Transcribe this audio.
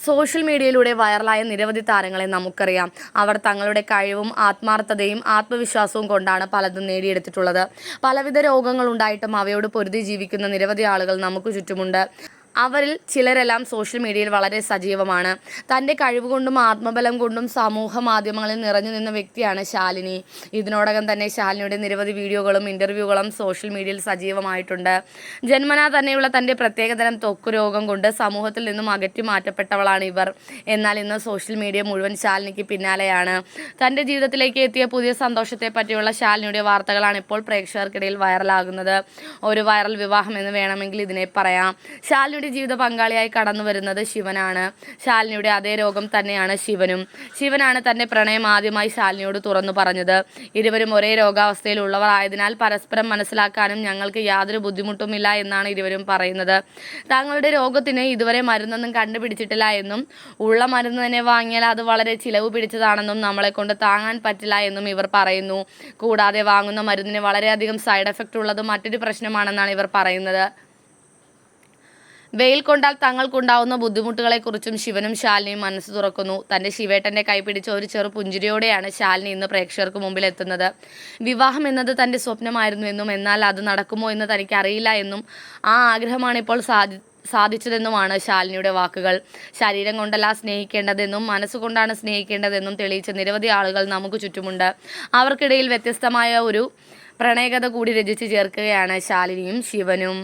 Social മീഡിയയിലൂടെ വൈറലായ നിരവധി താരങ്ങളെ നമുക്കറിയാം. അവർ തങ്ങളുടെ കഴിവും ആത്മാർത്ഥതയും ആത്മവിശ്വാസവും കൊണ്ടാണ് പലതും നേടിയെടുത്തിട്ടുള്ളത്. പലവിധ രോഗങ്ങളുണ്ടായിട്ടും അവയോട് പൊരുതി ജീവിക്കുന്ന നിരവധി ആളുകൾ നമുക്ക് ചുറ്റുമുണ്ട്. അവരിൽ ചിലരെല്ലാം സോഷ്യൽ മീഡിയയിൽ വളരെ സജീവമാണ്. തൻ്റെ കഴിവുകൊണ്ടും ആത്മബലം കൊണ്ടും സമൂഹ മാധ്യമങ്ങളിൽ നിറഞ്ഞു നിന്ന വ്യക്തിയാണ് ശാലിനി. ഇതിനോടകം തന്നെ ശാലിനിയുടെ നിരവധി വീഡിയോകളും ഇൻ്റർവ്യൂകളും സോഷ്യൽ മീഡിയയിൽ സജീവമായിട്ടുണ്ട്. ജന്മനാ തന്നെയുള്ള തൻ്റെ പ്രത്യേകതരം ത്വക്ക് രോഗം കൊണ്ട് സമൂഹത്തിൽ നിന്നും അകറ്റി മാറ്റപ്പെട്ടവളാണ് ഇവർ. എന്നാൽ ഇന്ന് സോഷ്യൽ മീഡിയ മുഴുവൻ ശാലിനിക്ക് പിന്നാലെയാണ്. തൻ്റെ ജീവിതത്തിലേക്ക് എത്തിയ പുതിയ സന്തോഷത്തെ പറ്റിയുള്ള ശാലിനിയുടെ വാർത്തകളാണ് ഇപ്പോൾ പ്രേക്ഷകർക്കിടയിൽ വൈറലാകുന്നത്. ഒരു വൈറൽ വിവാഹം എന്ന് വേണമെങ്കിൽ ഇതിനെ പറയാം. ശാലിനിയുടെ ജീവിത പങ്കാളിയായി കടന്നു വരുന്നത് ശിവനാണ്. ശാലിനിയുടെ അതേ രോഗം തന്നെയാണ് ശിവനാണ് തൻ്റെ പ്രണയം ആദ്യമായി ശാലിനിയോട് തുറന്നു പറഞ്ഞത്. ഇരുവരും ഒരേ രോഗാവസ്ഥയിൽ ഉള്ളവർ ആയതിനാൽ പരസ്പരം മനസ്സിലാക്കാനും ഞങ്ങൾക്ക് യാതൊരു ബുദ്ധിമുട്ടുമില്ല എന്നാണ് ഇരുവരും പറയുന്നത്. തങ്ങളുടെ രോഗത്തിന് ഇതുവരെ മരുന്നൊന്നും കണ്ടുപിടിച്ചിട്ടില്ല എന്നും ഉള്ള മരുന്ന് തന്നെ വാങ്ങിയാൽ അത് വളരെ ചിലവ് പിടിച്ചതാണെന്നും നമ്മളെ കൊണ്ട് താങ്ങാൻ പറ്റില്ല എന്നും ഇവർ പറയുന്നു. കൂടാതെ വാങ്ങുന്ന മരുന്നിന് വളരെയധികം സൈഡ് എഫക്റ്റ് ഉള്ളത് മറ്റൊരു പ്രശ്നമാണെന്നാണ് ഇവർ പറയുന്നത്. വെയിൽ കൊണ്ടാൽ തങ്ങൾക്കുണ്ടാവുന്ന ബുദ്ധിമുട്ടുകളെക്കുറിച്ചും ശിവനും ശാലിനിയും മനസ്സ് തുറക്കുന്നു. തൻ്റെ ശിവേട്ടൻ്റെ കൈപിടിച്ച ഒരു ചെറു പുഞ്ചിരിയോടെയാണ് ശാലിനി ഇന്ന് പ്രേക്ഷകർക്ക് മുമ്പിൽ എത്തുന്നത്. വിവാഹം എന്നത് തൻ്റെ സ്വപ്നമായിരുന്നുവെന്നും എന്നാൽ അത് നടക്കുമോ എന്ന് തനിക്ക് അറിയില്ല എന്നും ആ ആഗ്രഹമാണ് ഇപ്പോൾ സാധിച്ചതെന്നുമാണ് ശാലിനിയുടെ വാക്കുകൾ. ശരീരം കൊണ്ടല്ല സ്നേഹിക്കേണ്ടതെന്നും മനസ്സുകൊണ്ടാണ് സ്നേഹിക്കേണ്ടതെന്നും തെളിയിച്ച നിരവധി ആളുകൾ നമുക്ക് ചുറ്റുമുണ്ട്. അവർക്കിടയിൽ വ്യത്യസ്തമായ ഒരു പ്രണയകഥ കൂടി രചിച്ചു ചേർക്കുകയാണ് ശാലിനിയും ശിവനും.